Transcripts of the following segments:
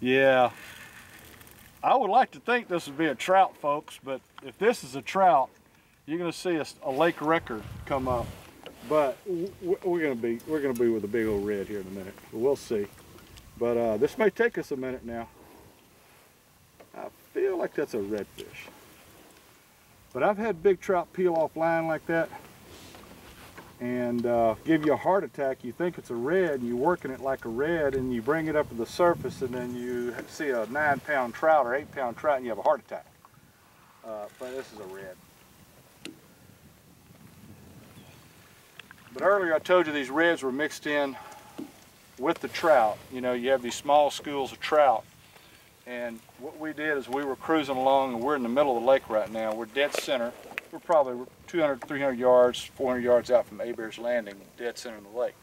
Yeah, I would like to think this would be a trout, folks, but if this is a trout, you're going to see a lake record come up. But we're going to be with a big old red here in a minute. We'll see. But this may take us a minute now. I feel like that's a redfish. But I've had big trout peel off line like that and give you a heart attack. You think it's a red and you're working it like a red, and you bring it up to the surface and then you see a 9-pound trout or 8-pound trout and you have a heart attack. But this is a red. But earlier I told you these reds were mixed in with the trout. You know, you have these small schools of trout. And what we did is we were cruising along, and we're in the middle of the lake right now. We're dead center. We're probably 200, 300 yards, 400 yards out from Abear's Landing, dead center of the lake.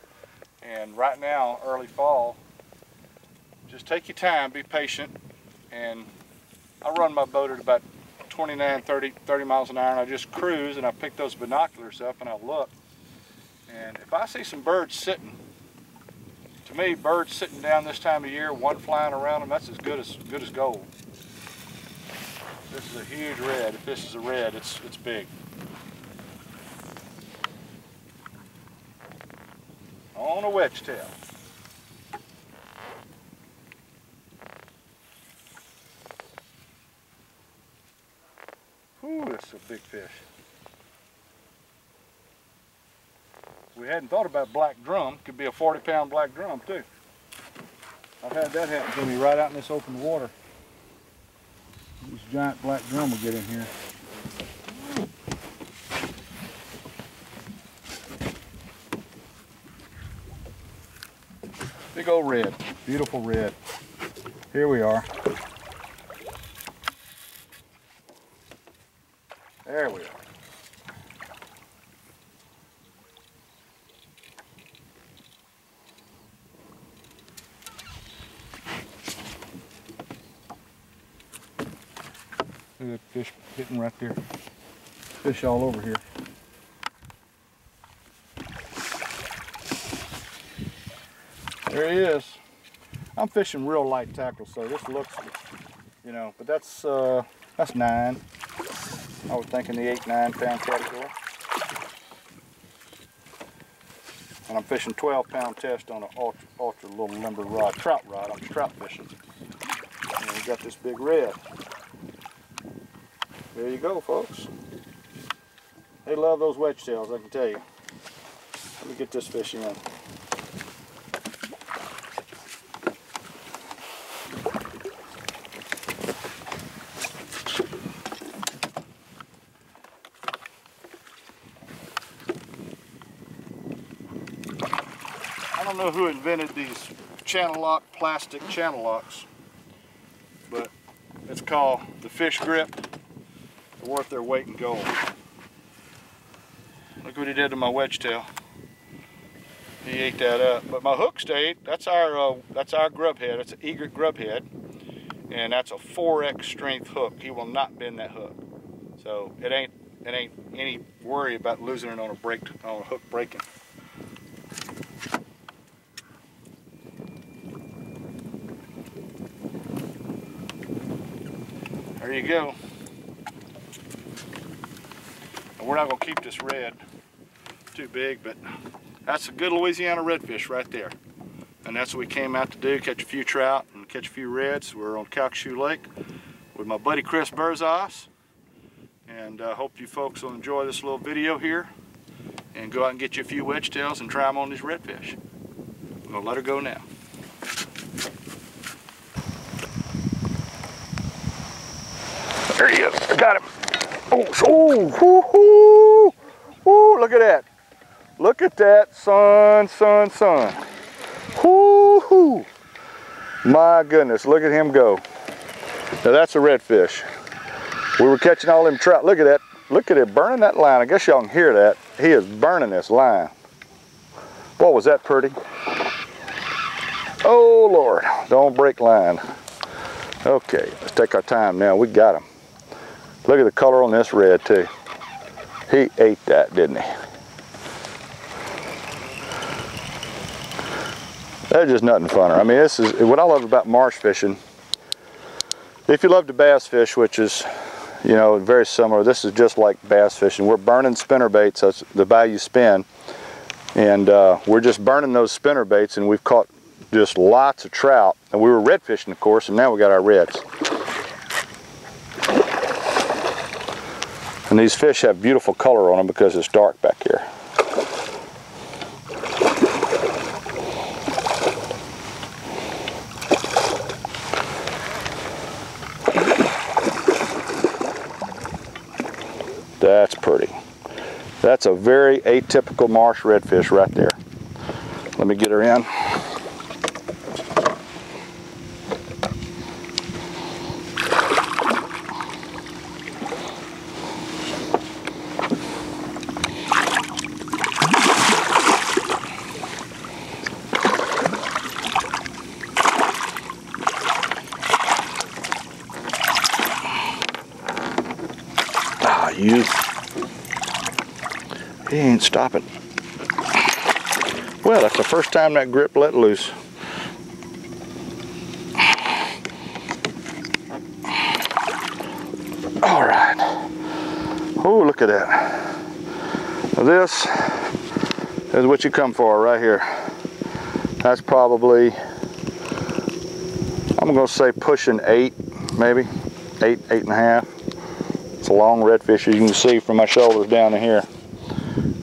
And right now, early fall, just take your time, be patient. And I run my boat at about 29, 30 miles an hour, and I just cruise, and I pick those binoculars up and I look. And if I see some birds sitting, to me, birds sitting down this time of year, one flying around them, that's as good as gold. This is a huge red. If this is a red, it's big. On a wedge tail. Whew, that's a big fish. We hadn't thought about black drum. Could be a 40-pound black drum too. I've had that happen to me right out in this open water. This giant black drum will get in here. Big old red, beautiful red. Here we are. There we are. Look at that fish hitting right there. Fish all over here. There he is. I'm fishing real light tackle, so this looks, you know, but that's 9. I was thinking the 8-9 pound category. And I'm fishing 12-pound test on an ultra little limber rod, trout rod. I'm trout fishing. And we got this big red. There you go, folks. They love those wedge tails, I can tell you. Let me get this fish in. I don't know who invented these channel lock, plastic channel locks, but it's called the fish grip. They're worth their weight in gold. Look what he did to my wedge tail. He ate that up, but my hook stayed. That's our grub head. It's an egret grub head, and that's a 4X strength hook. He will not bend that hook, so it ain't any worry about losing it on a hook breaking. There you go. And we're not going to keep this red too big, but that's a good Louisiana redfish right there. And that's what we came out to do, catch a few trout and catch a few reds. We're on Calcasieu Lake with my buddy Chris Burzos. And I hope you folks will enjoy this little video here and go out and get you a few wedge tails and try them on these redfish. I'm going to let her go now. There he is. I got him. Oh, look at that. Look at that, son. Woo-hoo. My goodness, look at him go. Now that's a redfish. We were catching all them trout. Look at that. Look at it burning that line. I guess y'all can hear that. He is burning this line. Boy, was that pretty. Oh, Lord. Don't break line. Okay, let's take our time now. We got him. Look at the color on this red, too. He ate that, didn't he? There's just nothing funner. I mean, this is what I love about marsh fishing. If you love to bass fish, which is, you know, very similar, this is just like bass fishing. We're burning spinner baits, that's the Bayou Spin, and we're just burning those spinner baits, and we've caught just lots of trout. And we were red fishing, of course, and now we got our reds. And these fish have beautiful color on them because it's dark back here. That's pretty. That's a very atypical marsh redfish right there. Let me get her in. He ain't stopping. Well, that's the first time that grip let loose. All right. Oh, look at that. Now this is what you come for right here. That's probably, I'm gonna say pushing 8, maybe 8, 8.5. It's a long redfish, as you can see from my shoulders down to here.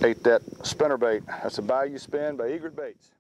Ate that spinnerbait. That's a Bayou Spin by Egret Baits.